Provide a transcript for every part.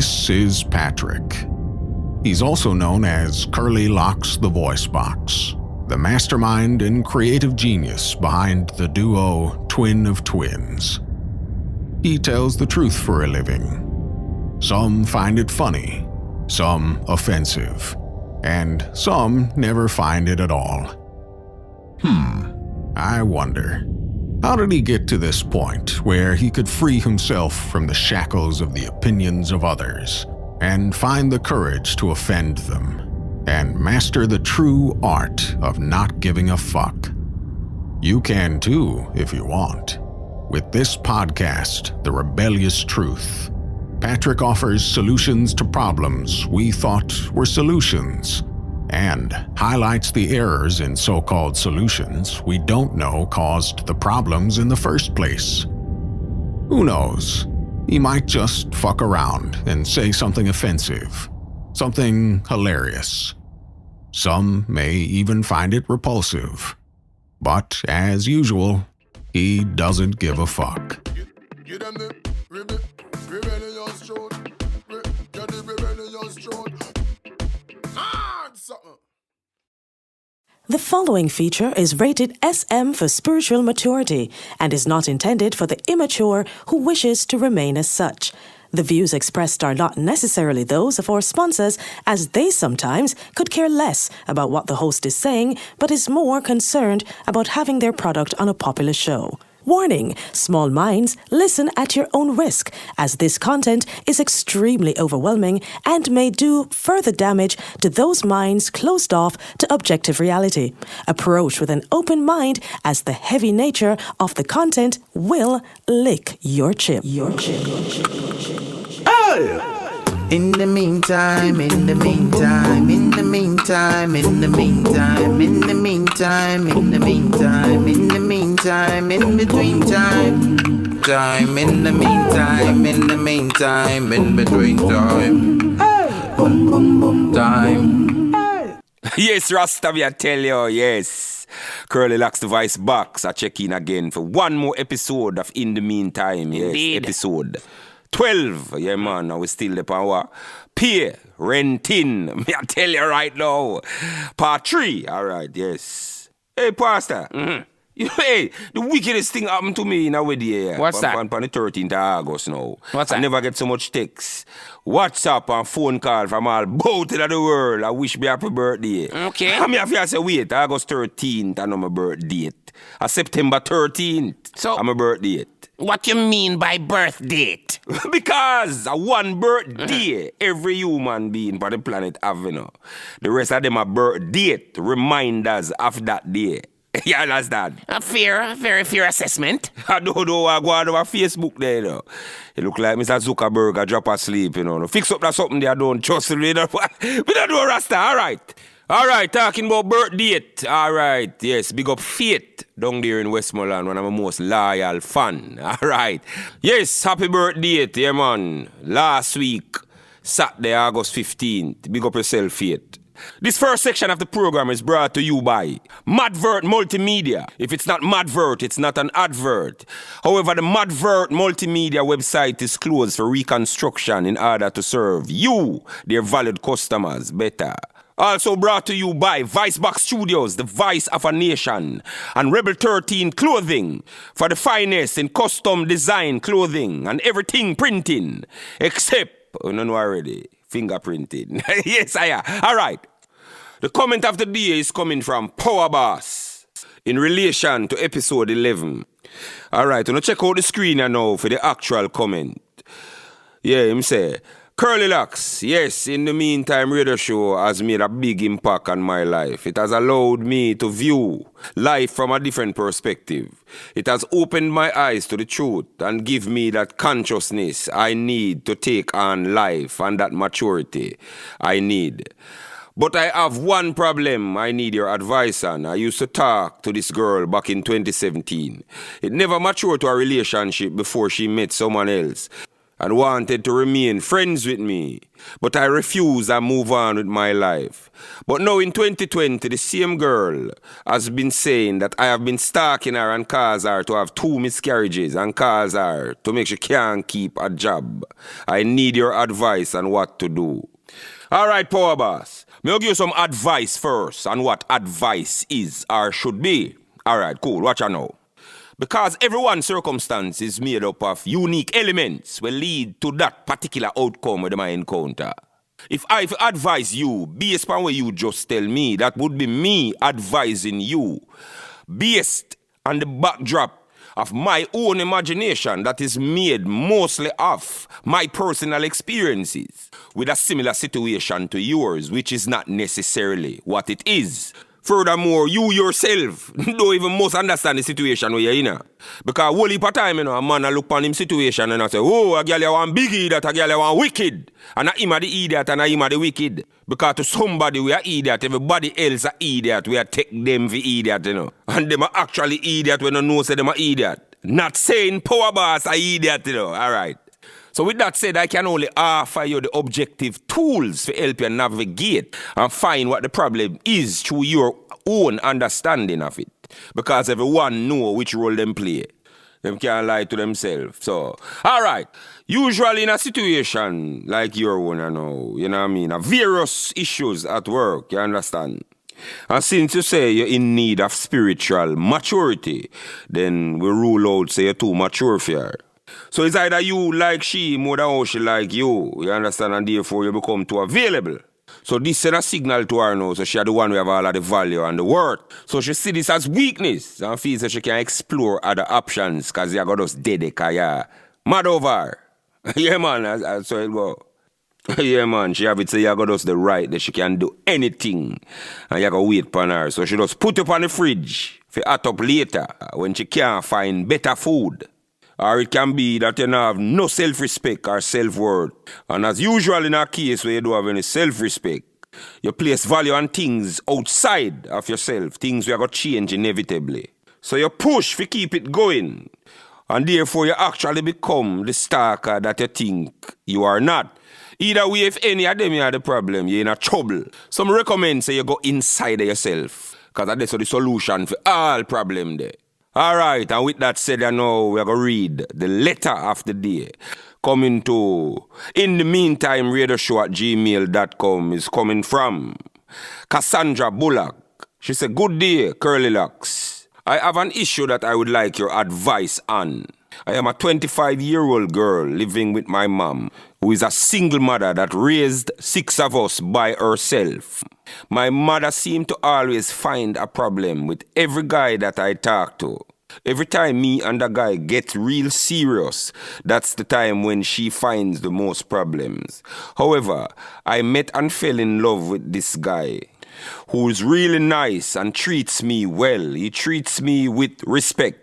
This is Patrick. He's also known as CurlyLoxx the Voice Box, the mastermind and creative genius behind the duo Twin of Twins. He tells the truth for a living. Some find it funny, some offensive, and some never find it at all. I wonder, how did he get to this point where he could free himself from the shackles of the opinions of others and find the courage to offend them and master the true art of not giving a fuck? You can too, if you want. With this podcast, The Rebellious Truth, Patrick offers solutions to problems we thought were solutions, and highlights the errors in so-called solutions we don't know caused the problems in the first place. Who knows? He might just fuck around and say something offensive, something hilarious. Some may even find it repulsive. But as usual, he doesn't give a fuck. The following feature is rated SM for spiritual maturity and is not intended for the immature who wishes to remain as such. The views expressed are not necessarily those of our sponsors, as they sometimes could care less about what the host is saying, but is more concerned about having their product on a popular show. Warning: small minds, listen at your own risk, as this content is extremely overwhelming and may do further damage to those minds closed off to objective reality. Approach with an open mind, as the heavy nature of the content will lick your chip. In the meantime, in the meantime, in the meantime, in the meantime, in the meantime, in the meantime, in the meantime, in between time, in the meantime, in the meantime, in between time, time. Yes, Rasta, I tell you, yes. CurlyLoxx the Voice Box. I check in again for one more episode of In the Meantime. Yes, indeed. Episode 12, yeah man, now we still the power. Renting, me I tell you right now. Part 3, alright, yes. Hey, Pastor, hey, the wickedest thing happened to me in a wedding here. What's that? On the 13th of August now. What's that? I never get so much text, WhatsApp and phone call from all both in the world. I wish me happy birthday. Okay. I mean, if you say, wait, August 13th, I know my birth date. September 13th, so, I'm my birth date. What you mean by birth date? Because one birthday every human being on the planet have, you know. The rest of them are birth date, reminders of that day. You understand? A very fair assessment. I don't know what I go on over Facebook there, you know. It look like Mr. Zuckerberg a drop asleep, you know. Fix up that something they don't trust me. We don't do Rasta, alright, talking about birth date. Alright, yes, big up Faith down there in Westmoreland, one of my most loyal fan. Alright. Yes, happy birthday, yeah man. Last week, Saturday, August 15th. Big up yourself, Faith. This first section of the program is brought to you by Madvert Multimedia. If it's not Madvert, it's not an advert. However, the Madvert Multimedia website is closed for reconstruction in order to serve you, their valued customers, better. Also brought to you by Vicebox Studios, the voice of a nation, and Rebel 13 Clothing, for the finest in custom design clothing and everything printing, except, oh, no already, fingerprinting. Yes, I am. All right. The comment of the day is coming from Power Boss in relation to episode 11. All right, I'm going to check out the screen now for the actual comment. Yeah, him say, CurlyLoxx, yes, in the meantime, radio show has made a big impact on my life. It has allowed me to view life from a different perspective. It has opened my eyes to the truth and give me that consciousness I need to take on life and that maturity I need. But I have one problem I need your advice on. I used to talk to this girl back in 2017. It never matured to a relationship before she met someone else. and wanted to remain friends with me, but I refused and move on with my life. But now in 2020, the same girl has been saying that I have been stalking her and cause her to have 2 miscarriages and cause her to make she can't keep a job. I need your advice on what to do. Alright, Power Boss, me will give you some advice first on what advice is or should be. Alright, cool, watch out now. Because everyone's circumstance is made up of unique elements will lead to that particular outcome with my encounter. If I advise you based on what you just tell me, that would be me advising you based on the backdrop of my own imagination that is made mostly of my personal experiences with a similar situation to yours, which is not necessarily what it is. Furthermore, you yourself don't even most understand the situation where you're in. Because whole heap of time, a man a look on him situation and I say, oh, a girl you want big idiot, a girl you want wicked. And a him a the idiot and a him a the wicked. Because to somebody we are idiot, everybody else a idiot, we are take them for idiot, And them are actually idiot when you know say them are idiot. Not saying Power Boss a idiot, Alright. So with that said, I can only offer you the objective tools to help you navigate and find what the problem is through your own understanding of it. Because everyone know which role them play. Them can't lie to themselves. So, alright. Usually in a situation like your one, you know what I mean? Various issues at work, you understand? And since you say you're in need of spiritual maturity, then we rule out say you're too mature for her. So it's either you like she more than how she like you. You understand? And therefore you become too available. So this send a signal to her now. So she are the one who have all of the value and the worth. So she see this as weakness and feels that she can explore other options because you got us dead because you're mad over her. Yeah, man. That's how it go. Yeah, man. She have it say you got us the right that she can do anything. And you got to wait upon her. So she just put up on the fridge for hot up later when she can't find better food. Or it can be that you don't have no self-respect or self-worth. And as usual in a case where you don't have any self-respect, you place value on things outside of yourself, things we are going to change inevitably. So you push to keep it going. And therefore you actually become the stalker that you think you are not. Either way, if any of them you have the problem, you're in a trouble. Some recommend say you go inside of yourself. Because that's the solution for all problem there. Alright, and with that said, now we're going to read the letter of the day. Coming to In the Meantime Radio Show at gmail.com is coming from Cassandra Bullock. She said, good day, CurlyLoxx. I have an issue that I would like your advice on. I am a 25-year-old girl living with my mom, who is a single mother that raised 6 of us by herself. My mother seemed to always find a problem with every guy that I talk to. Every time me and the guy get real serious, that's the time when she finds the most problems. However, I met and fell in love with this guy, who is really nice and treats me well. He treats me with respect.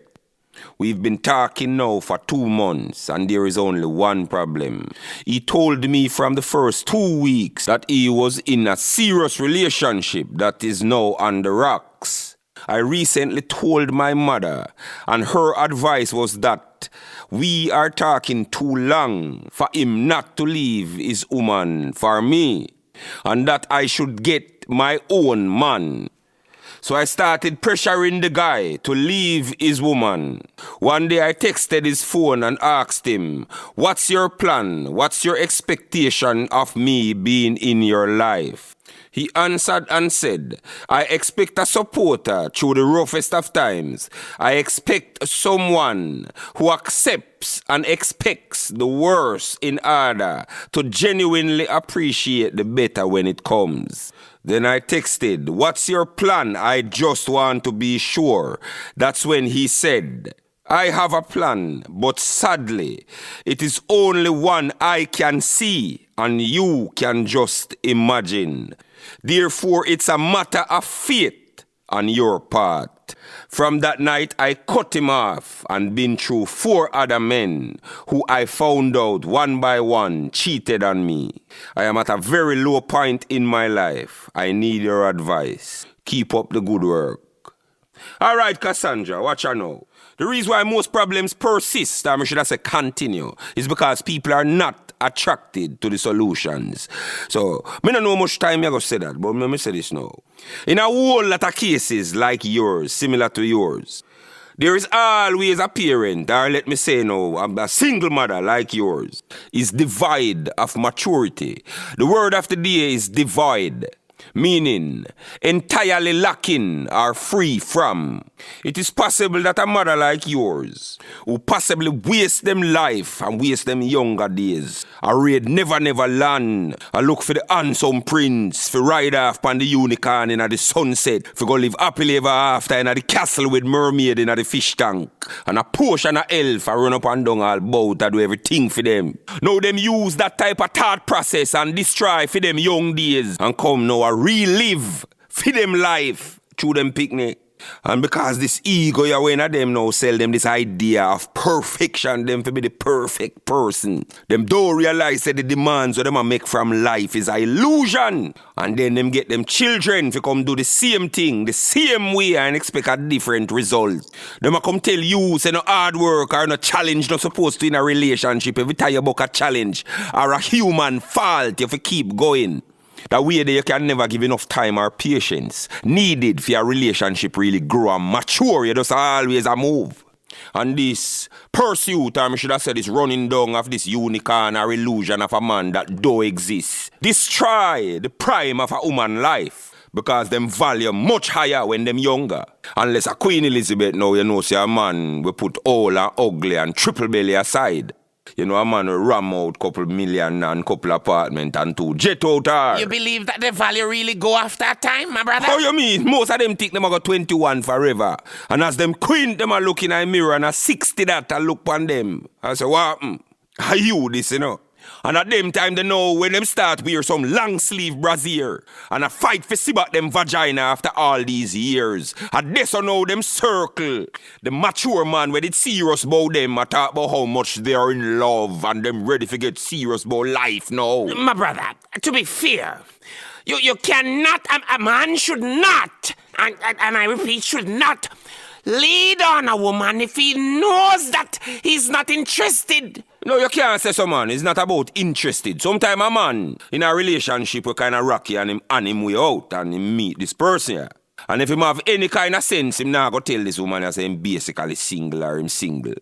We've been talking now for 2 months and there is only one problem. He told me from the first 2 weeks that he was in a serious relationship that is now on the rocks. I recently told my mother and her advice was that we are talking too long for him not to leave his woman for me and that I should get my own man. So I started pressuring the guy to leave his woman. One day I texted his phone and asked him, what's your plan? What's your expectation of me being in your life? He answered and said, I expect a supporter through the roughest of times. I expect someone who accepts and expects the worst in order to genuinely appreciate the better when it comes. Then I texted, what's your plan? I just want to be sure. That's when he said, I have a plan, but sadly, it is only one I can see and you can just imagine. Therefore, it's a matter of faith on your part. From that night, I cut him off and been through 4 other men who I found out one by one cheated on me. I am at a very low point in my life. I need your advice. Keep up the good work. All right, Cassandra, watch her now. The reason why most problems persist, or I should say continue, is because people are not attracted to the solutions. So, me don't know much time I go say that, but let me say this now. In a whole lot of cases like yours, similar to yours, there is always a parent, or let me say no, a single mother like yours, is devoid of maturity. The word of the day is devoid, meaning entirely lacking or free from. It is possible that a mother like yours, who possibly waste them life and waste them younger days, a raid never land, a look for the handsome prince, for ride off on the unicorn in the sunset, for go live happily ever after in the castle with mermaid in the fish tank, and a portion of elf a run up and down all bout and do everything for them. Now them use that type of thought process and destroy for them young days and come now a relive for them life through them picnic. And because this ego you're wearing at them now sell them this idea of perfection, them to be the perfect person. Them don't realize that the demands that them a make from life is an illusion. And then them get them children to come do the same thing, the same way and expect a different result. Them a come tell you say no hard work or no challenge not supposed to in a relationship. Every time you book a challenge or a human fault, you have to keep going. That way that you can never give enough time or patience needed for your relationship really grow and mature. You just always a move. And this pursuit, or I should have said this running down of this unicorn or illusion of a man that don't exist, destroy the prime of a woman's life. Because them value much higher when them younger. Unless a Queen Elizabeth now, you know, say a man will put all and ugly and triple belly aside. You know, a man will ram out couple million and couple apartment and 2 jet out her. You believe that the value really go after a time, my brother? How you mean? Most of them think them a go 21 forever. And as them queen, them a look in a mirror and a 60 that a look on them. I say, what happened? Are you this, you know? And at them time they know when them start wear some long sleeve brassiere and a fight for see back them vagina after all these years. And this or now them circle. The mature man when it's serious about them, I talk about how much they are in love and them ready to get serious about life now. My brother, to be fair, you cannot, a man should not, and I repeat, should not lead on a woman if he knows that he's not interested. No, you can't say so, man. It's not about interested. Sometimes a man in a relationship will kind of rocky and him way out and him meet this person here. And if him have any kind of sense, him not go tell this woman that him basically single or him single.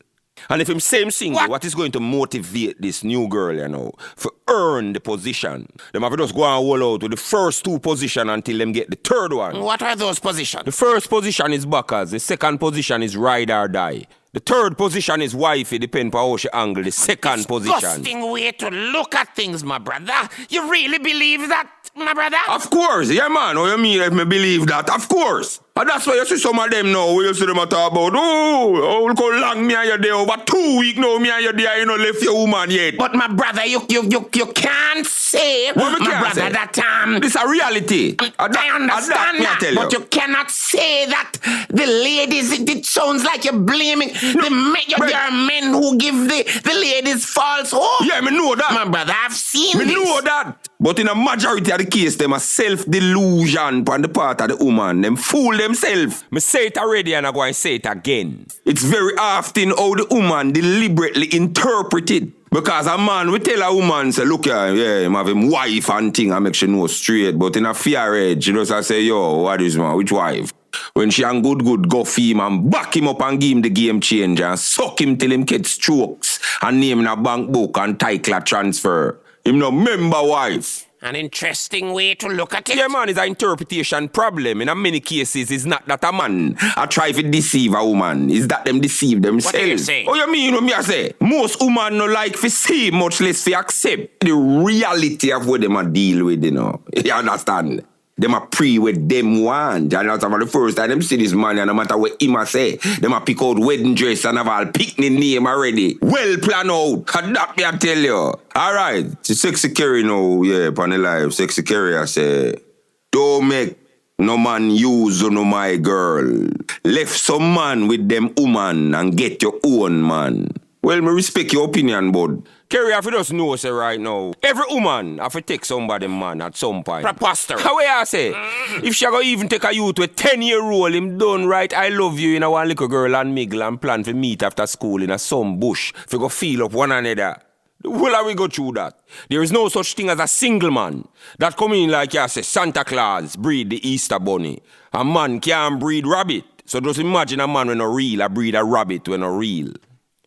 And if him same single, what is going to motivate this new girl, you know, for earn the position? Them have to just go and hold out to the first 2 positions until them get the 3rd one. What are those positions? The first position is backers. The second position is ride or die. The 3rd position is wifey, depend on how she angle. The second position. Disgusting way to look at things, my brother. You really believe that, my brother? Of course, yeah, man. What you mean if me believe that? Of course. And that's why you see some of them now, where you see them talk about, how long me and you there, over 2 weeks now, me and you there, you know, left your woman yet. But my brother, you can't say, what my brother, say? That this is a reality. I understand that, but you cannot say that the ladies, it sounds like you're blaming there are men who give the ladies false hope. Yeah, me know that. My brother, I've seen this. Me know that. But in a majority of the case, them a self-delusion on the part of the woman. Them fool themselves. Me say it already and I go and say it again. It's very often how the woman deliberately interpret it. Because a man will tell a woman, say, look here, yeah, him have him wife and thing, I make sure know straight. But in a fear edge, you know, so I say, yo, what is man, which wife? When she and good go for him and back him up and give him the game changer and suck him till him get strokes and name in a bank book and title transfer. Him no member wife. An interesting way to look at it. Yeah, man, it's an interpretation problem. In many cases, it's not that a man a try to deceive a woman. It's that them deceive themselves. What do you say? Oh, you mean what me I say? Most women no like to see, much less to accept the reality of what them a deal with, you know. You understand? Them a pre with them want. And that's the first time them see this man, and no matter what him a say, them a pick out wedding dress and have all picnic name already. Well planned out. And that me I tell you. Alright, it's Sexy Kerry now, yeah, upon the live. Sexy Kerry I say, don't make no man use no my girl. Left some man with them woman and get your own man. Well, me respect your opinion, bud. Kerry, if you just know, say right now, every woman have to take somebody man at some point. Preposterous. How I say? If she go even take a youth with 10-year-old, him done right, I love you, one little girl and mingle and plan for meet after school in a some bush, for go feel up one another. Well, we go through that. There is no such thing as a single man that come in like you say Santa Claus breed the Easter bunny. A man can't breed rabbit. So just imagine a man when a real, a breed a rabbit when a real.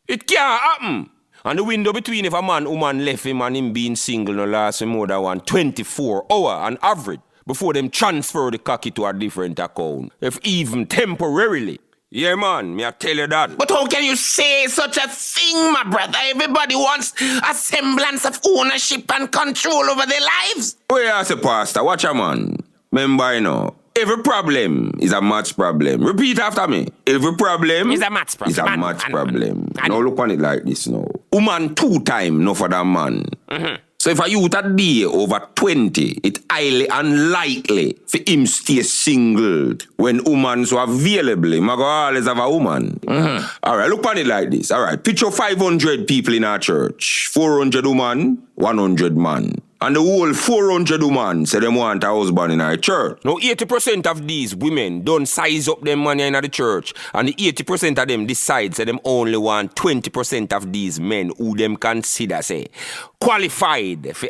It can't happen. And the window between if a man, woman left him and him being single no last more than 24 hours on average before them transfer the cocky to a different account. If even temporarily. Yeah, man, me I tell you that. But how can you say such a thing, my brother? Everybody wants a semblance of ownership and control over their lives. Well, I say, Pastor, watch a man. Remember, every problem is a maths problem. Repeat after me. Every problem is a maths problem. Is a maths problem. Now look on it like this now. Woman 2 times, no for that man. So if a youth a day over 20, it's highly unlikely for him stay single when woman so available. Him go always have a woman. Alright, look on it like this. Alright, picture 500 people in our church. 400 woman, 100 man. And the whole 400 women say them want a husband in our church. Now 80% of these women don't size up them money in the church. And the 80% of them decide say them only want 20% of these men who them consider say qualified for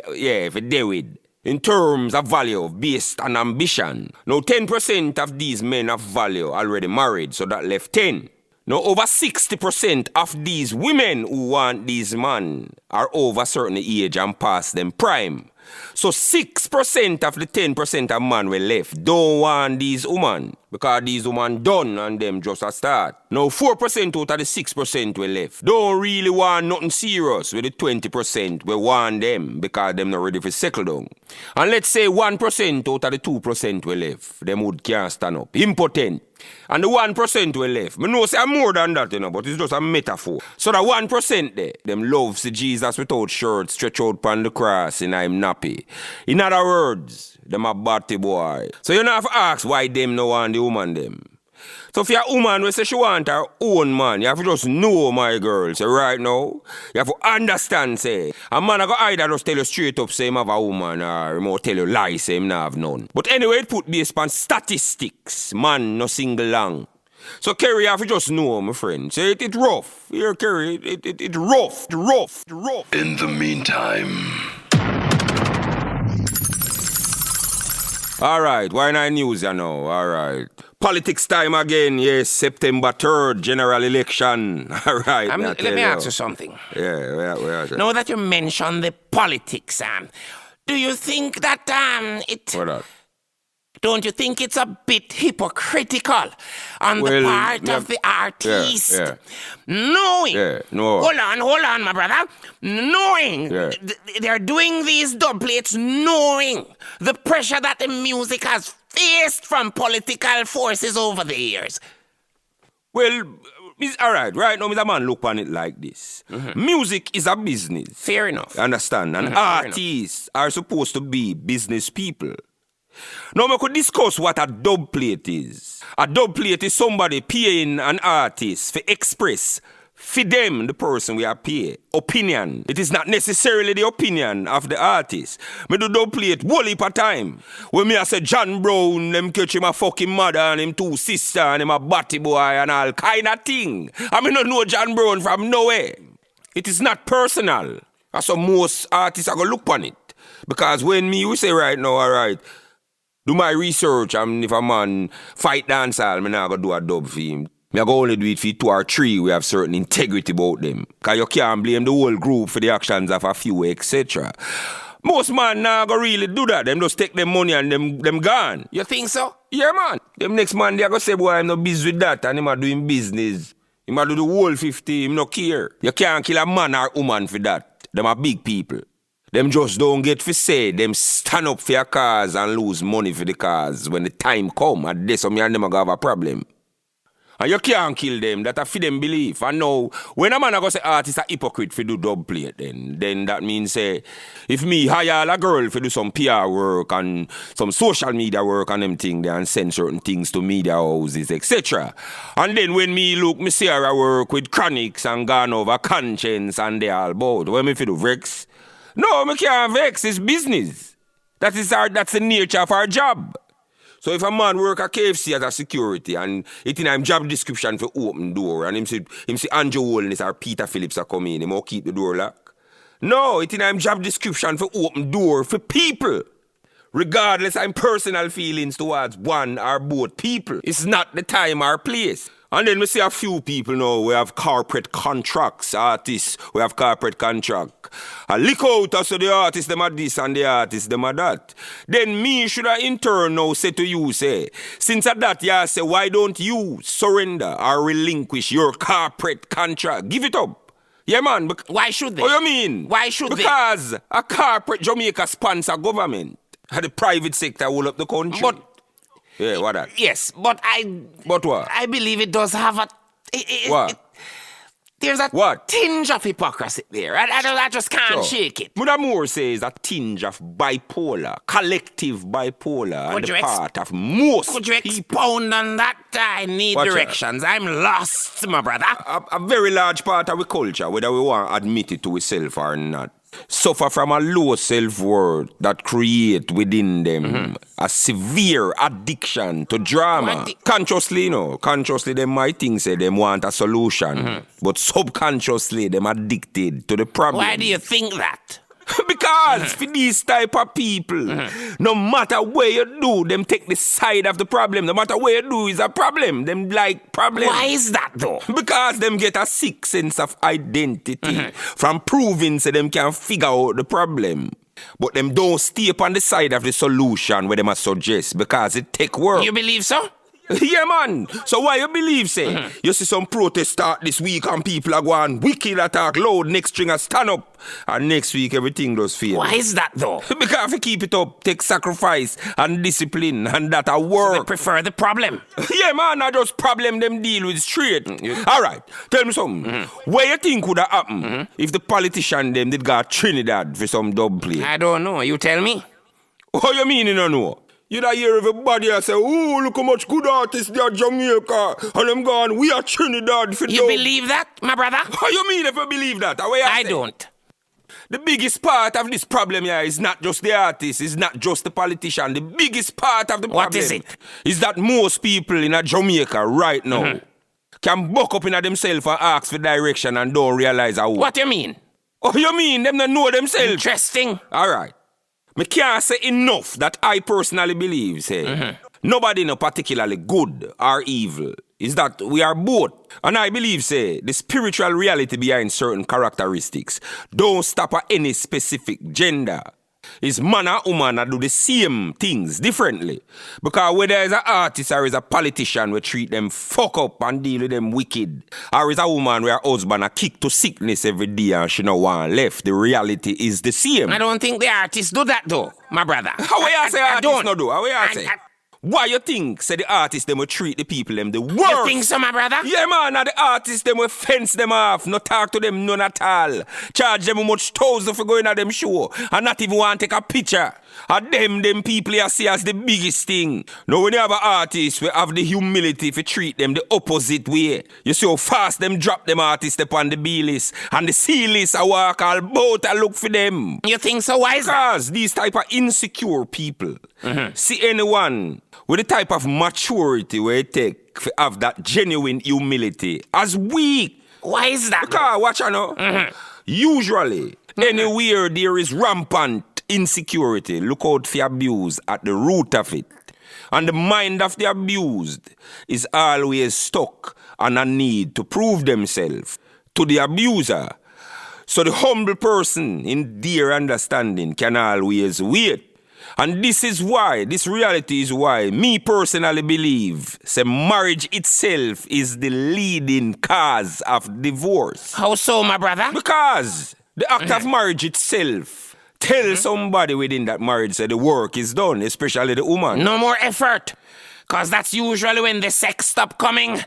Devoid. In terms of value based on ambition. Now 10% of these men of value already married, so that left 10. Now, over 60% of these women who want these men are over a certain age and past them prime. So 6% of the 10% of men we left don't want these women because these women done and them just a start. Now 4% out of the 6% we left don't really want nothing serious with the 20% we want them because them not ready for settle down. And let's say 1% out of the 2% we left, them would can't stand up. Impotent. And the 1% we left, I know say I'm more than that, but it's just a metaphor. So the 1% there, them love see Jesus without shirt, stretch out upon the cross, and I'm nappy. In other words, them a batty boy. So you don't have to ask why them no want the woman them. So if you're a woman who say she want her own man, you have to just know, my girl, say right now, you have to understand, say, a man go either just tell you straight up, say him have a woman, or he might tell you lie, say him not have none. But anyway, it put based on statistics, man no single long. So Kerry, you have to just know, my friend, say it rough. Here, Kerry, it rough. In the meantime... Alright, why not news, alright. Politics time again, yes, September 3rd, general election. Alright, let me ask you something. Yeah, now that you mentioned the politics, do you think that it... What that? Don't you think it's a bit hypocritical on the part of the artist? Yeah. Knowing, no. Hold on, my brother. Knowing they're doing these dub plates, knowing the pressure that the music has faced from political forces over the years. Well, alright, right now, Mr. Man, look on it like this. Music is a business. Fair enough. Understand? And artists are supposed to be business people. Now, we could discuss what a dub plate is. A dub plate is somebody paying an artist for express, for them, the person we are paying, opinion. It is not necessarily the opinion of the artist. Me do dub plate whole heap of time. When me I say John Brown, them catch him a fucking mother and him 2 sisters and him a batty boy and all kind of thing. I mean, not know John Brown from nowhere. It is not personal. That's how most artists are going to look on it. Because when we say right now, alright, do my research, and if a man fight dancehall, I'm not going to do a dub for him. I'm going to only do it for 2 or 3 we have certain integrity about them. Because you can't blame the whole group for the actions of a few, etc. Most man not going to really do that. Them just take them money and them gone. You think so? Yeah, man. Them next man, they are going to say, boy, I'm not busy with that, and him are doing business. Him are do the whole 50, him not care. You can't kill a man or woman for that. Them are big people. Them just don't get for say, them stand up for your cause and lose money for the cause when the time come, and this some and them are gonna have a problem. And you can't kill them. That a for them belief. And now, when a man a go say artist a hypocrite for do dub plate, then that means if me hire a girl for do some PR work and some social media work and them thing there and send certain things to media houses, etc. And then when me look, me see her work with chronics and gone over conscience and they all both. When me fi do vex? No, me can't vex. It's business. That's the nature of our job. So if a man work at KFC as a security and it in him job description for open door and him see Andrew Holness or Peter Phillips are come in, him will keep the door locked. No, it in him job description for open door for people. Regardless of personal feelings towards one or both people. It's not the time or place. And then we see a few people now, we have corporate contracts, artists, we have corporate contract. I lick out us so the artists them are this and the artists them are that. Then me should I in turn now say to you, since at that you say, why don't you surrender or relinquish your corporate contract? Give it up. Yeah, man. Why should they? What you mean? Why should because a corporate Jamaica sponsor government. The private sector will up the country. But yeah, what that? Yes, but But what? I believe it does have a... What? There's a tinge of hypocrisy there. I just can't shake it. Muda Moore says a tinge of bipolar, collective bipolar, and the part of most people. Could you expound on that? I need directions. I'm lost, my brother. A very large part of our culture, whether we want to admit it to ourselves or not, suffer from a low self-worth that create within them a severe addiction to drama. Consciously, they might think say them want a solution, but subconsciously them addicted to the problem. Why do you think that? Because for these type of people, no matter what you do, them take the side of the problem. No matter what you do is a problem. Them like problem. Why is that though? Because them get a sick sense of identity from proving so them can figure out the problem. But them don't stay up on the side of the solution where they must suggest because it take work. You believe so? Yeah, man. So why you believe, say? You see some protest start this week and people are going wicked attack loud, next string stand up. And next week everything does fail. Why is that though? Because if you keep it up, take sacrifice and discipline and that a work. So they prefer the problem. Yeah, man, I just problem them deal with straight. Alright, tell me something. What you think would have happened if the politician them did go to Trinidad for some dub play? I don't know. You tell me. What you mean you don't know? You don't hear everybody say, oh, look how much good artists there are Jamaica. And them gone, we are Trinidad for You believe that, my brother? What you mean if you believe that? I don't. The biggest part of this problem here is not just the artist, it's not just the politician. The biggest part of the problem What is it? Is that most people in Jamaica right now can buck up in themselves and ask for direction and don't realize how. What you mean? Oh, you mean them don't know themselves? Interesting. Alright. Me can't say enough that I personally believe, nobody no particularly good or evil. Is that we are both. And I believe, the spiritual reality behind certain characteristics don't stop at any specific gender. Is man and woman that do the same things differently. Because whether is an artist or is a politician, we treat them fuck up and deal with them wicked. Or is a woman where her husband a kick to sickness every day and she no want left. The reality is the same. I don't think the artists do that though, my brother. How will you say artists no do? How will you say? I Why you think, say the artists them will treat the people them the worst? You think so, my brother? Yeah, man, and the artists them will fence them off, not talk to them none at all. Charge them much $1,000 for going at them show, and not even want to take a picture. And them people you see as the biggest thing. Now when you have an artist, we have the humility to treat them the opposite way. You see how fast them drop them artists upon the B list, and the C list I walk all boat and look for them. You think so? Why is that? Because these type of insecure people see anyone with the type of maturity where it take to have that genuine humility as weak. Why is that? Because, watch you know, usually, anywhere there is rampant insecurity, look out for abuse at the root of it. And the mind of the abused is always stuck on a need to prove themselves to the abuser. So the humble person, in their understanding, can always wait. And this reality is why me personally believe say marriage itself is the leading cause of divorce. How so, my brother? Because the act of marriage itself tells somebody within that marriage that the work is done, especially the woman. No more effort. Cause that's usually when the sex stop coming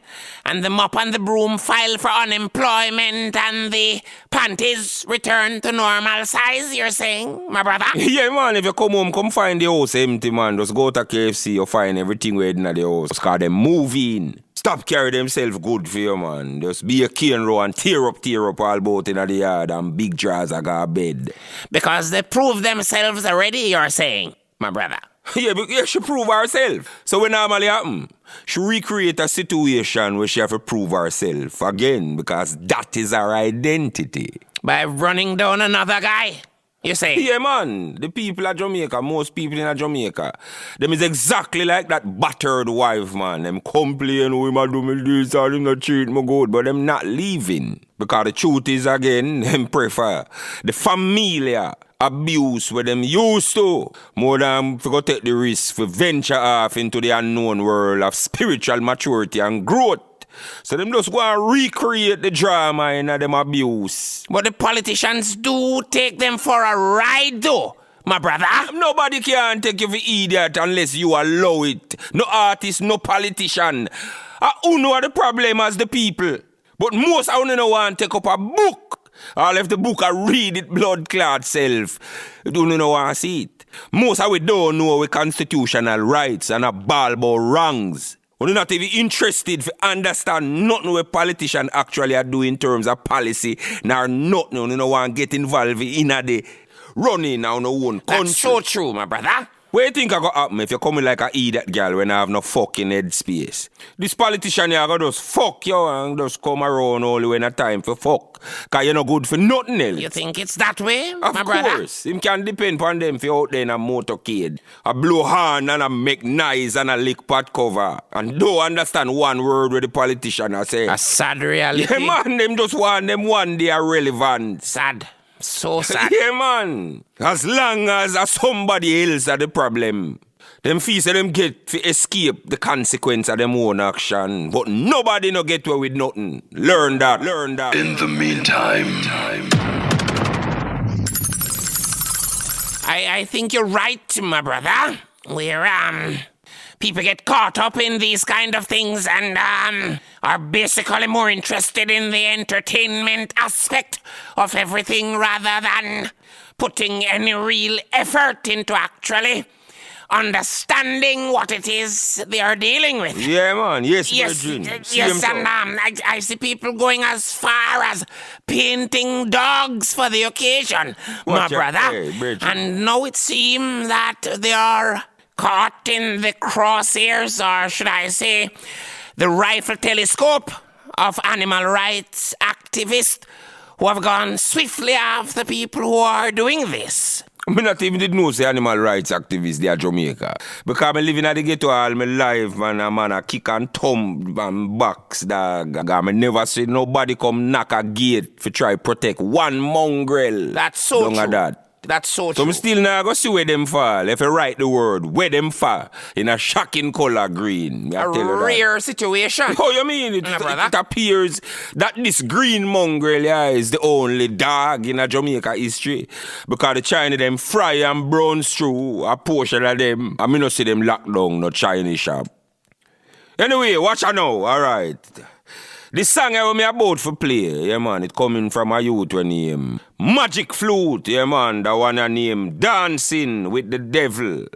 and the mop and the broom file for unemployment and the panties return to normal size, you're saying, my brother? Yeah, man, if you come home, come find the house empty, man. Just go to KFC, you find everything waiting at the house. Cause them moving. Stop carry themselves good for you, man. Just be a cane row and tear up all boat in the yard and big jars I got bed. Because they prove themselves already, you're saying, my brother. Yeah, but she prove herself. So what normally happen? She recreate a situation where she have to prove herself again because that is her identity. By running down another guy, you say? Yeah, man. The people of Jamaica, most people in Jamaica, them is exactly like that battered wife, man. Them complain, oh, him do me this, or him not treat me good, but them not leaving. Because the truth is, again, them prefer the familiar abuse where them used to more than to go take the risk to venture off into the unknown world of spiritual maturity and growth. So them just go and recreate the drama in them abuse. But the politicians do take them for a ride though, my brother. Nobody can take you for idiot unless you allow it. No artist, no politician. Who know the problem as the people? But most I don't want to take up a book. Or left the book and read it blood clot self. You don't know want to see it. Most of we don't know our constitutional rights and a ball about wrongs. We're not even interested to understand nothing what politicians actually are doing in terms of policy, nor nothing. You don't want to get involved in the running our own country. That's so true, my brother. What do you think I got happen if you coming like a idiot girl when I have no fucking head space? This politician here go just fuck you and just come around only when a time for fuck. Cause you're not good for nothing else. You think it's that way, my Of brother? course. Him can depend on them for out there in a motorcade. A blow horn and a make noise and a lick pot cover. And don't understand one word with the politician I say. A sad reality. Yeah, man, them just want them one day relevant. Sad. So sad. Yeah, man. As long as somebody else are the problem, them feel say them get to escape the consequence of them own action. But nobody no get away with nothing. Learn that. In the meantime. I think you're right, my brother. Where, people get caught up in these kind of things and, are basically more interested in the entertainment aspect of everything rather than putting any real effort into actually understanding what it is they are dealing with. Yeah, man. Yes, Virgin. Virgin. Yes, and I see people going as far as painting dogs for the occasion, my brother. Hey, and now it seems that they are caught in the crosshairs, or should I say, the rifle telescope of animal rights activists who have gone swiftly after people who are doing this. I not even did know say animal rights activists they are Jamaica. Because I living at the ghetto all my life, man, I kick and thumb and box, dog. I never see nobody come knock a gate to try protect one mongrel. That's so true. That. That's so So true. I'm still now go see where them fall. If I write the word, where them fall in a shocking color green. A rare situation. Oh, you mean it appears that this green mongrel is the only dog in a Jamaica history. Because the China them fry and brown stew, a portion of them, I mean not see them locked down no Chinese shop. Anyway, watch I know, alright. This song I me about for play, yeah man, it coming from a youth when name Magic Flute, yeah man, the one I name Dancing with the Devil.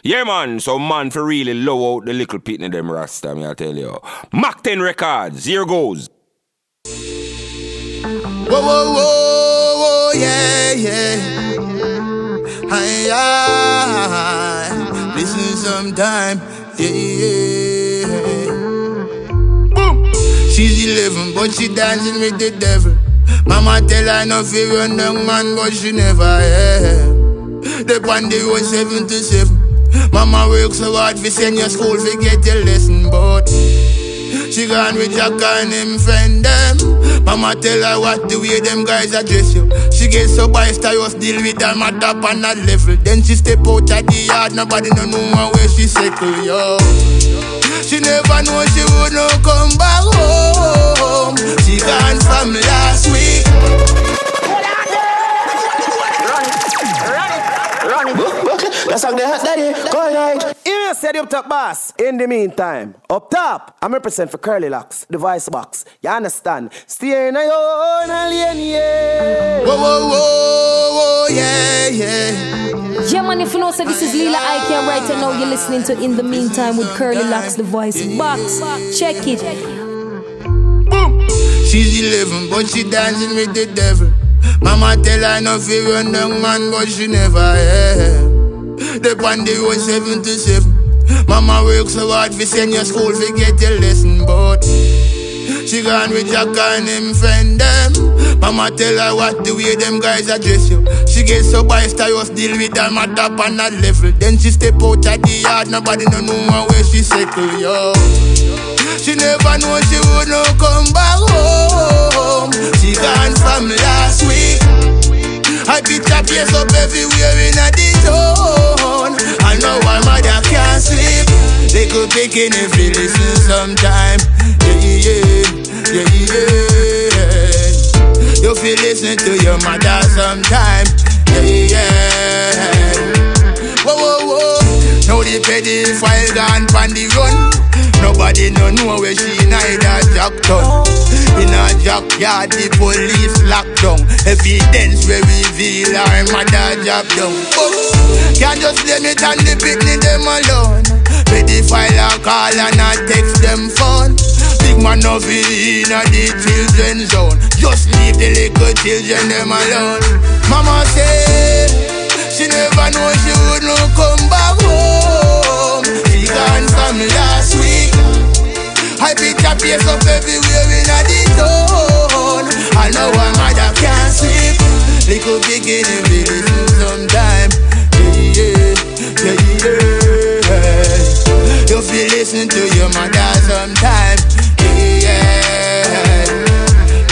Yeah man, so man for really low out the little pit in them rasta, me I tell you. Mac 10 Records, here goes. Whoa, whoa, whoa, whoa, yeah, yeah. Hi, listen sometime, yeah. Boom. She's 11, but she dancing with the devil. Mama tell her no fear run down man, but she never, yeah. The pandy was 7 to 7. Mama works so hard for send your school to get your lesson, but she gone with Jack and him friend them. Mama tell her what the way them guys address you. She get so boisterous, deal with them at top and that level. Then she step out at the yard, nobody no know where she settle, yo. She never know she would not come back home. She gone from last week. Run it. That's like the hot daddy. Go ahead. you said you up top, boss. In the meantime, up top, I'm represent for CurlyLoxx, the voice box. You understand? Stay in your own alien, yeah. Whoa, whoa, whoa, whoa, yeah, yeah. Yeah, man, if you know, so this is Lila Ike right now. You're listening to In the Meantime with CurlyLoxx, the voice box. Check it. Boom. She's 11, but she dancing with the devil. Mama tell her no fear run down, man, but she never, yeah. The on the road 7 to 7. Mama works so hard for send your school to get your lesson, but she gone with Jack and him friend them. Mama tell her what the way them guys address you. She gets so boisterous, deal with them at top and that level. Then she step out at the yard, nobody no know where she settle, yo. She never know she would not come back home. She gone from last week. I picture place up everywhere in a town. I know why mother can't sleep. They could pick in if you listen sometime. Yeah. You feel listen to your mother sometime. Yeah. Whoa. Now the pedophile gone pan the run. Nobody no know where she neither jack done. In a junkyard the police locked down. Evidence we reveal our mother job done. Can't just blame it on the picnic them alone. Pedophile a call and a text them phone. Big man of it in a the children zone. Just leave the little children them alone. Mama say she never know she would not come back home. She gone from last week. I picture place up everywhere in a the town. I know her mother can't sleep. Little beginning be listen sometime. Yeah. You feel listen to your mother sometime. Yeah.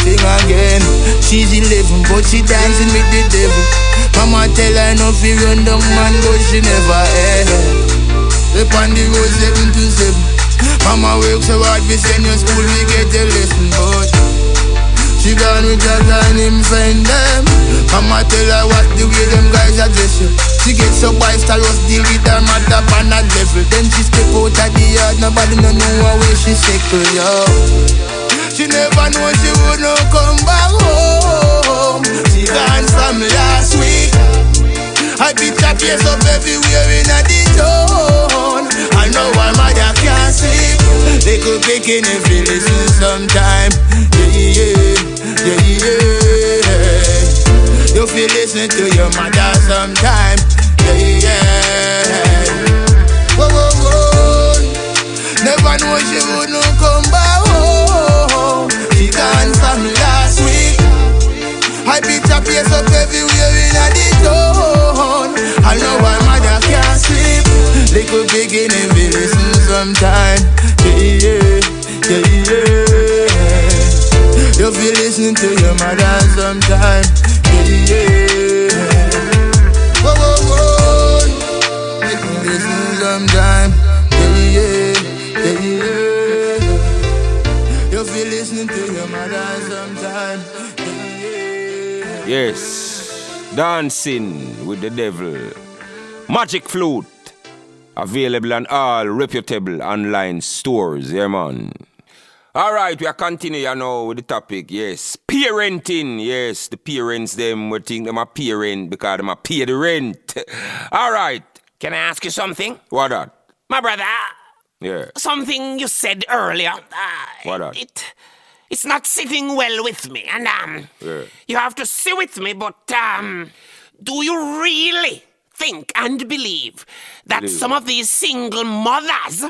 Sing again. She's 11 but she dancing with the devil. Mama tell her no fear run down man but she never Up on the road 7 to 7. Mama works so hard we send your school we get a lesson, but she gone with Jack and him friend them. Mama tell her what the way them guys address you. She gets so boisterous, deal with her mother on that level. Then she step out at the yard, nobody no know where she settle, yo. She never know she would not come back home. She gone from last week. I picture place up everywhere in a the town. I know why mother can't sleep. They could pick in if you listen sometime. Yeah. You feel listen to your mother sometime. Yeah. Whoa. Never know she would not come back home. She gone from last week. I picture place up everywhere in a the town. I know why mother can't sleep. They could begin and be listen sometime. Yeah. You feel listen to your mother sometime. Yeah. Whoa. You feel listen sometime. Yeah. You feel listening to your mother sometime. Yes, dancing with the devil. Magic flute. Available on all reputable online stores. Yeah, man. Alright, we are continuing now with the topic. Yes, parenting. Yes, the parents, them, we think them a parent because them a pay the rent. Alright. Can I ask you something? What that? My brother. Yeah. Something you said earlier. What that? It's not sitting well with me. And yeah. You have to sit with me, but do you really think and believe that some of these single mothers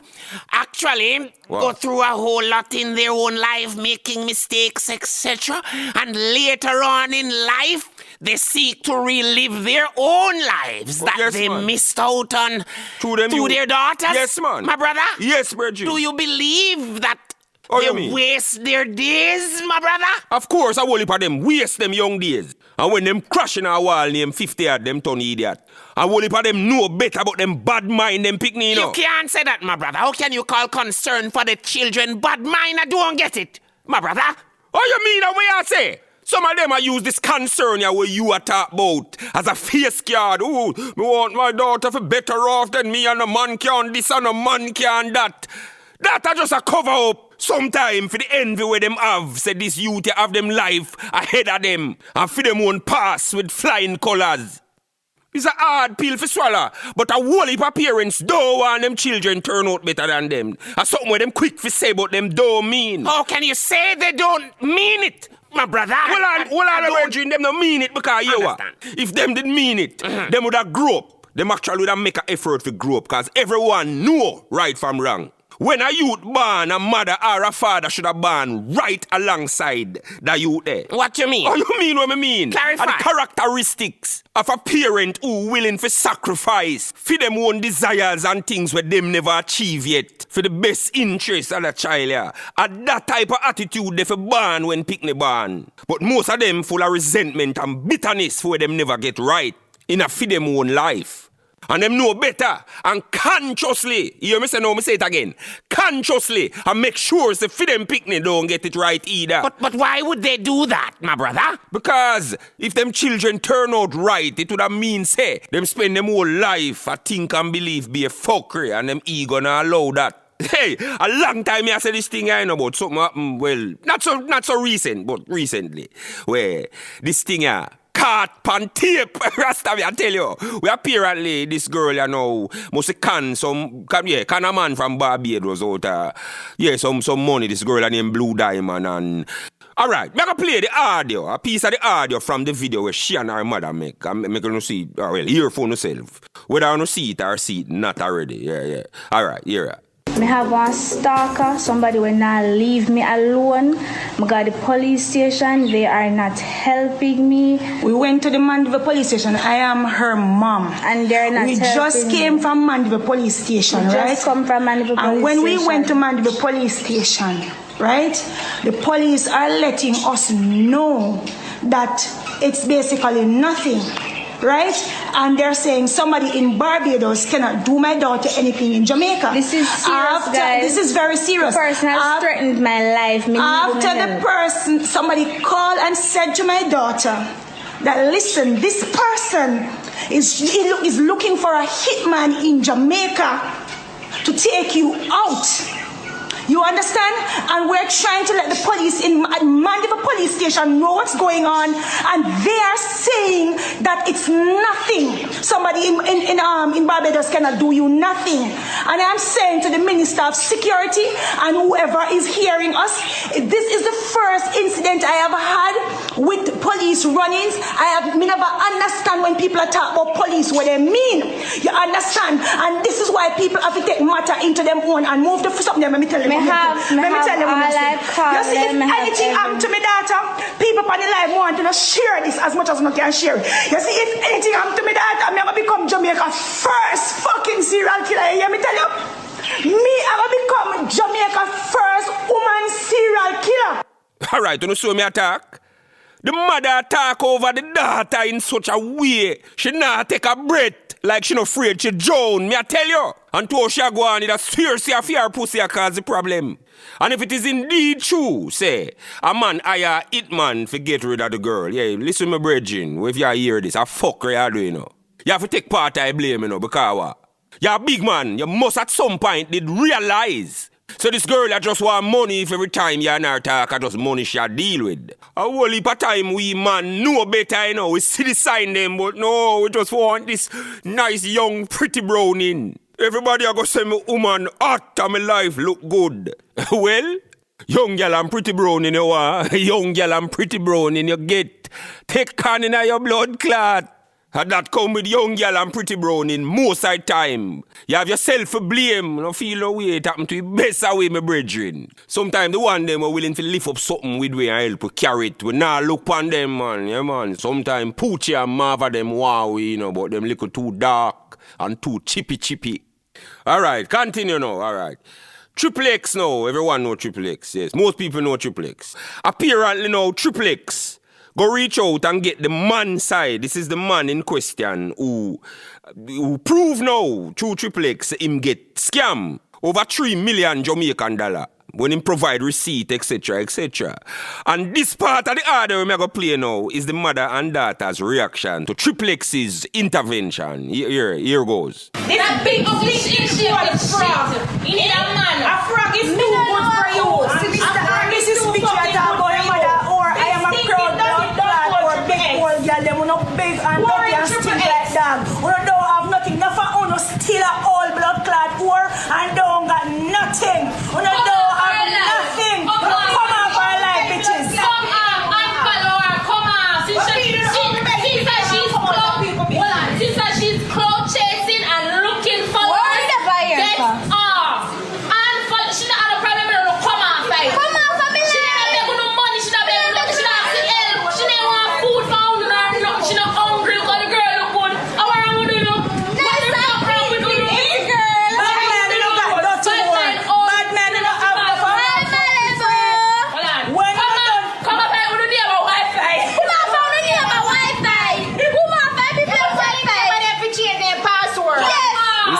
actually go through a whole lot in their own life, making mistakes, etc., and later on in life they seek to relive their own lives that they missed out on through their daughters? Yes, man. My brother? Yes, Bridget. Do you believe that they waste their days, my brother? Of course, I will heap of them waste them young days. And when them crash in a wall, name 50 of them turn idiot. I will heap of them know better about them bad mind, them picnic, you know. You can't say that, my brother. How can you call concern for the children bad mind? I don't get it, my brother. Oh, you mean the way I say? Some of them are use this concern here where you are talk about as a face card. Ooh, me want my daughter for better off than me and a man can this and a man can that. That are just a cover up sometime for the envy where them have. Said this youth have them life ahead of them and for them won't pass with flying colours. It's a hard pill for swallow, but a whole heap of parents don't want them children turn out better than them. That's something where them quick for say but them don't mean. How can you say they don't mean it? My brother, Well, I don't them don't mean it because you are. If them didn't mean it, them would have grew up. Them actually would have make an effort to grow up because everyone know right from wrong. When a youth born, a mother or a father should have born right alongside the youth there. What you mean? Oh, you mean what I mean? Clarify. And the characteristics of a parent who willing to sacrifice for them own desires and things where them never achieve yet for the best interest of the child. Yeah. And that type of attitude they for born when picnic born. But most of them full of resentment and bitterness for where them never get right in a for them own life. And them know better and consciously, you hear me say no, me say it again, consciously and make sure the for them picnic don't get it right either. But why would they do that, my brother? Because if them children turn out right, it would have mean say, them spend them whole life I think and believe be a fuckery and them ego not allow that. Hey, a long time I said this thing I know about something happened, well, not so recent, but recently, where this thing caught pan tape, Rasta, I tell you. We apparently, this girl, you know, must can a man from Barbados out, some money, this girl named Blue Diamond, and alright, I'm gonna play the audio, a piece of the audio from the video where she and her mother make. I'm gonna see it, earphone yourself. Whether I want to see it or see it, not already, yeah. Alright, here. Me have one stalker, somebody will not leave me alone. I got the police station, they are not helping me. We went to the Mandeville police station. I am her mom. And they're not helping me. We just came from Mandeville police station, right? Just come from Mandeville police station. And when we went to Mandeville police station, right, the police are letting us know that it's basically nothing. Right? And they're saying somebody in Barbados cannot do my daughter anything in Jamaica. This is serious, guys. This is very serious. The person has threatened my life. Somebody called and said to my daughter that, listen, this person is looking for a hitman in Jamaica to take you out. You understand? And we're trying to let the police in Mandeville police station know what's going on, and they are saying that it's nothing. Somebody in Barbados cannot do you nothing. And I'm saying to the Minister of Security and whoever is hearing us, this is the first incident I have had with police run-ins. Me never understand when people are talking about police what they mean. You understand? And this is why people have to take matter into them own and move to something. Let me tell you. Let me tell you what you see, if anything happened to me daughter, people on the live want to share this as much as I can share it. You see, if anything happened to me daughter, I'm going to become Jamaica's first fucking serial killer. You hear me tell you? I'm going to become Jamaica's first woman serial killer. Alright, you know so me attack? The mother attack over the daughter in such a way she not take a breath like she not afraid she drown. Me I tell you. And to she go on, it seriously a fear pussy cause the problem. And if it is indeed true, say, a man hire a hitman to get rid of the girl. Yeah, listen my brethren, if you hear this, a fuck you do, you know. You have to take part of the blame, you know, because what? You're a big man, you must at some point did realize. So this girl that just want money if every time you and her talk, I just money she deal with. A whole heap of time we man know better, you know, we see the sign them, but no, we just want this nice young pretty brown in. Everybody are gonna say me woman hot and my life look good. Well, young girl and pretty brown in your young girl and pretty brown in your get. Take can in your blood clot. And that come with young girl and pretty brown in most of the time. You have yourself to blame. Don't feel no way it happen to you best away, my brethren. Sometimes the one them are willing to lift up something with we and help to carry it. We now look on them, man. Yeah, man. Sometimes Poochie and Marva them wow, you know, but them little too dark and too chippy. Alright, continue now, alright. XXX now, everyone know XXX, yes. Most people know XXX. Apparently now, XXX go reach out and get the man side. This is the man in question who prove now through XXX him get scam over $3 million Jamaican dollar. when him provide receipt, etc., etc. And this part of the order we're going to play now is the mother and daughter's reaction to Triplex's intervention. Here goes. This big issue of frog. You need a man. A frog is too good for you. This is speech I talk about your mother, or I am a proud blood or big old girl. Them will not big and dirty and stink like dog. We don't have nothing. Nothing on us still a all blood clot poor and don't got nothing. We don't have nothing. Come on for our life, bitches. Come on, unfollow her. Come on. Since she's cloud chasing and looking for get off. Unfollow. She not have a problem with her. Come on, fight. Come on, family. She not have no money. She not have nothing. She not have the help. She don't want food found in her. No, she not hungry because the girl look good. How are you doing?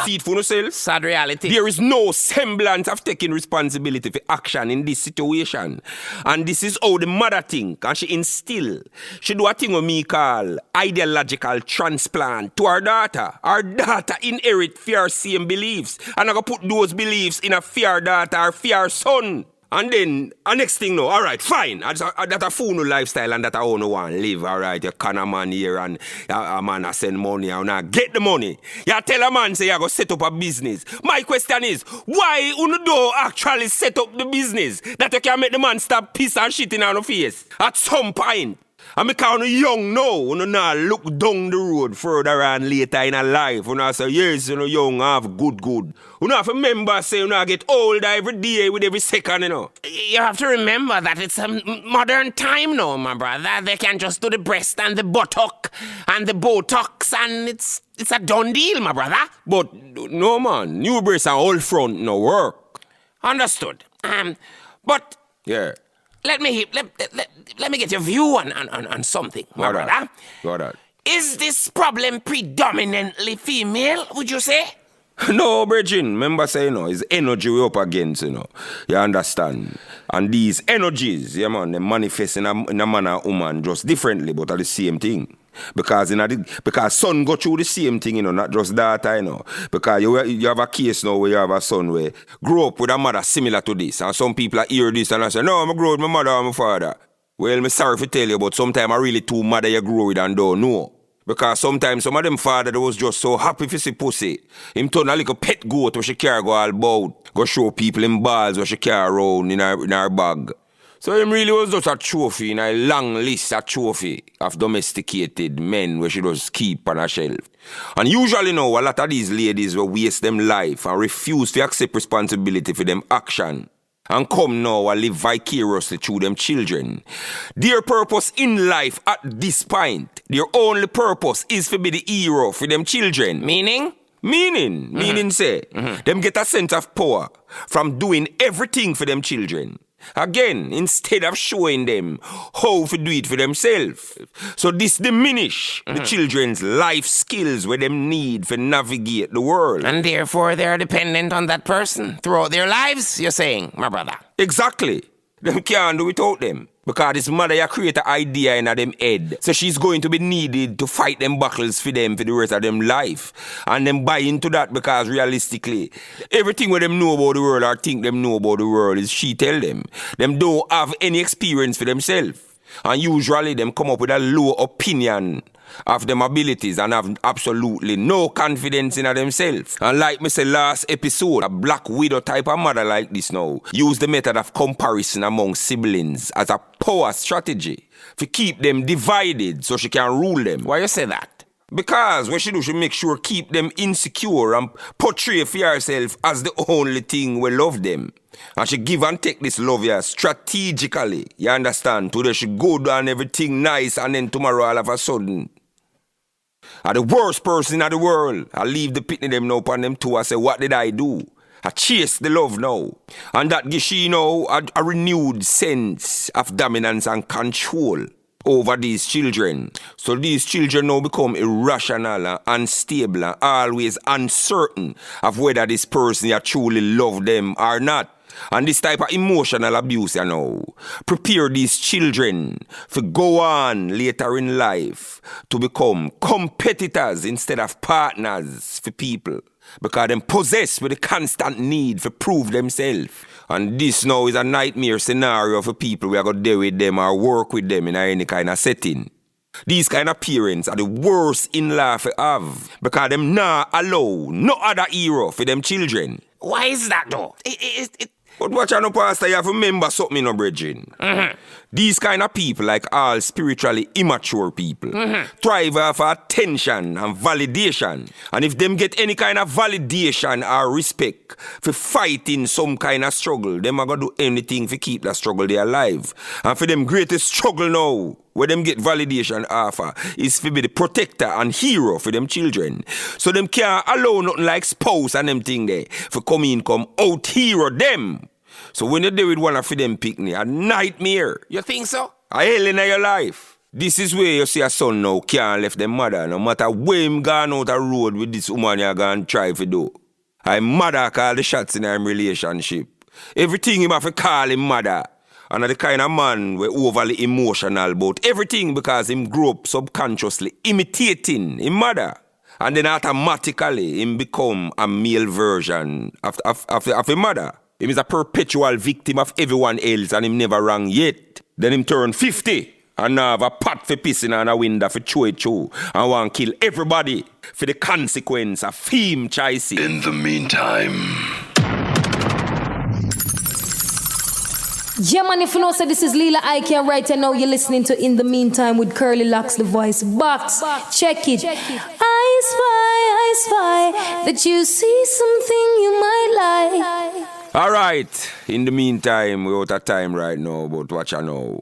See it for yourself. Sad reality. There is no semblance of taking responsibility for action in this situation. And this is how the mother think. And she instill. She do a thing what me call ideological transplant to her daughter. Her daughter inherit fear same beliefs. And I go put those beliefs in a fear daughter or fear son. And then, next thing now, alright, fine. That a fool lifestyle and that I only want to live, alright. You can a man here and a man a send money and now get the money. You tell a man say you go set up a business. My question is, why you don't actually set up the business that you can make the man stop piss and shit in your face at some point? And because you're young now, you now look down the road further and later in a life. You know, say, yes, you know, young, have good. You know, have to remember, say, you know, get older every day with every second, you know. You have to remember that it's a modern time now, my brother. They can just do the breast and the buttock and the Botox and it's a done deal, my brother. But, no, man, new breast and old front no work. Understood. But... Yeah. Let me get your view on something, my brother. Got that. Is this problem predominantly female, would you say? No, Bridging. Remember saying, you know, it's energy we up against, you know. You understand? And these energies, yeah, man, they manifest in a man and woman just differently, but are the same thing. Because son go through the same thing, you know, not just daughter, you know. Because you have a case now where you have a son where grow up with a mother similar to this. And some people hear this and I say, no, I'm grow with my mother and my father. Well, I'm sorry to tell you, but sometimes I really two mother you grow with and don't know. Because sometimes some of them father that was just so happy for see pussy. Him turn a little pet goat where she carry go all about. Go show people in balls where she carry around in her bag. So him really was just a trophy in a long list of trophy of domesticated men where she just keep on a shelf. And usually now a lot of these ladies will waste them life and refuse to accept responsibility for them action. And come now and live vicariously through them children. Their purpose in life at this point, their only purpose is to be the hero for them children. Meaning? Meaning say, them get a sense of power from doing everything for them children. Again, instead of showing them how to do it for themselves. So this diminish the children's life skills where them need to navigate the world. And therefore they're dependent on that person throughout their lives, you're saying, my brother. Exactly. Them can't do without them. Because this mother you create an idea in them head. So she's going to be needed to fight them battles for them for the rest of them life. And them buy into that because realistically, everything where them know about the world or think them know about the world is she tell them. Them don't have any experience for themselves. And usually them come up with a low opinion of them abilities and have absolutely no confidence in themselves. And like me say last episode, a black widow type of mother like this now use the method of comparison among siblings as a power strategy to keep them divided so she can rule them. Why you say that? Because what she do, she make sure keep them insecure and portray for herself as the only thing we love them. And she give and take this love here strategically. You understand? Today she go down everything nice and then tomorrow all of a sudden the worst person in the world. I leave the pitney them now upon them too. I say, what did I do? I chase the love now. And that gives she now a renewed sense of dominance and control over these children. So these children now become irrational and unstable and always uncertain of whether this person truly love them or not. And this type of emotional abuse, you know, prepare these children to go on later in life to become competitors instead of partners for people. Because them possessed with a constant need to prove themselves. And this now is a nightmare scenario for people who are going to deal with them or work with them in any kind of setting. These kind of parents are the worst in-law to have. Because them not allow no other hero for them children. Why is that though? But watch out, no, Pastor, you have to remember something, no, brethren. These kind of people, like all spiritually immature people, thrive off attention and validation. And if them get any kind of validation or respect for fighting some kind of struggle, them are going to do anything to keep that struggle there alive. And for them greatest struggle now, where them get validation offer, is to be the protector and hero for them children. So them can't allow nothing like spouse and them thing there for come out hero them. So when you deal with one of them picnic, a nightmare. You think so? A hell in your life. This is where you see a son now can't left them mother, no matter where him gone out the road with this woman you're going to try to do. I mother call the shots in him relationship. Everything him have to call him mother. And the kind of man we're overly emotional about everything because him grew up subconsciously imitating his mother. And then automatically him become a male version of a mother. Him is a perpetual victim of everyone else and him never wrong yet. Then him turn 50 and now have a pot for pissing on a window for chew it chew and want to kill everybody for the consequence of him choices. In the meantime. Yeah, man, if you know, so this is Leela Ike here right now. You're listening to In the Meantime with CurlyLoxx, the voice box. Check it. I spy that you see something you might like. All right, in the meantime, we're out of time right now, but watch out now.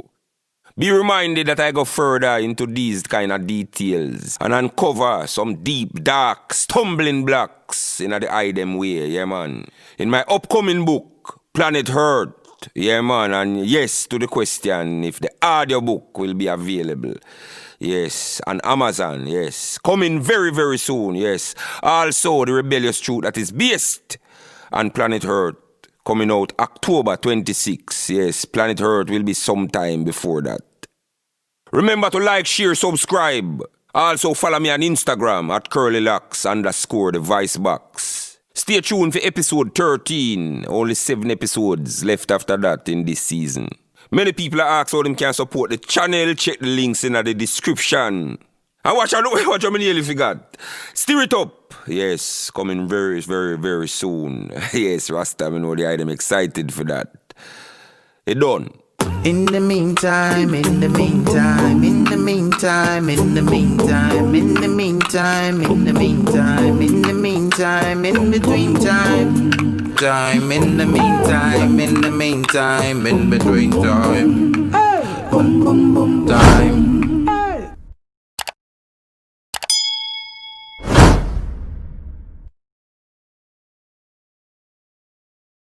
Be reminded that I go further into these kind of details and uncover some deep, dark, stumbling blocks in the item way, yeah, man. In my upcoming book, Planet Earth, yeah, man, and yes to the question if the audiobook will be available. Yes, on Amazon, yes. Coming very, very soon, yes. Also, The Rebellious Truth that is based on Planet Earth, coming out October 26. Yes, Planet Earth will be sometime before that. Remember to like, share, subscribe. Also follow me on Instagram at CurlyLoxx_ the voice box. Stay tuned for episode 13. Only 7 episodes left after that in this season. Many people are asking how them can support the channel. Check the links in the description. And watch out, watch how many nearly forgot. Stir it up. Yes, coming very, very, very soon. Yes, Rasta, I know the item excited for that. It done. In the meantime, in the meantime, in the meantime, in the meantime, in the meantime, in the meantime, in the meantime, in between time, in the meantime, in the meantime, in between time, time.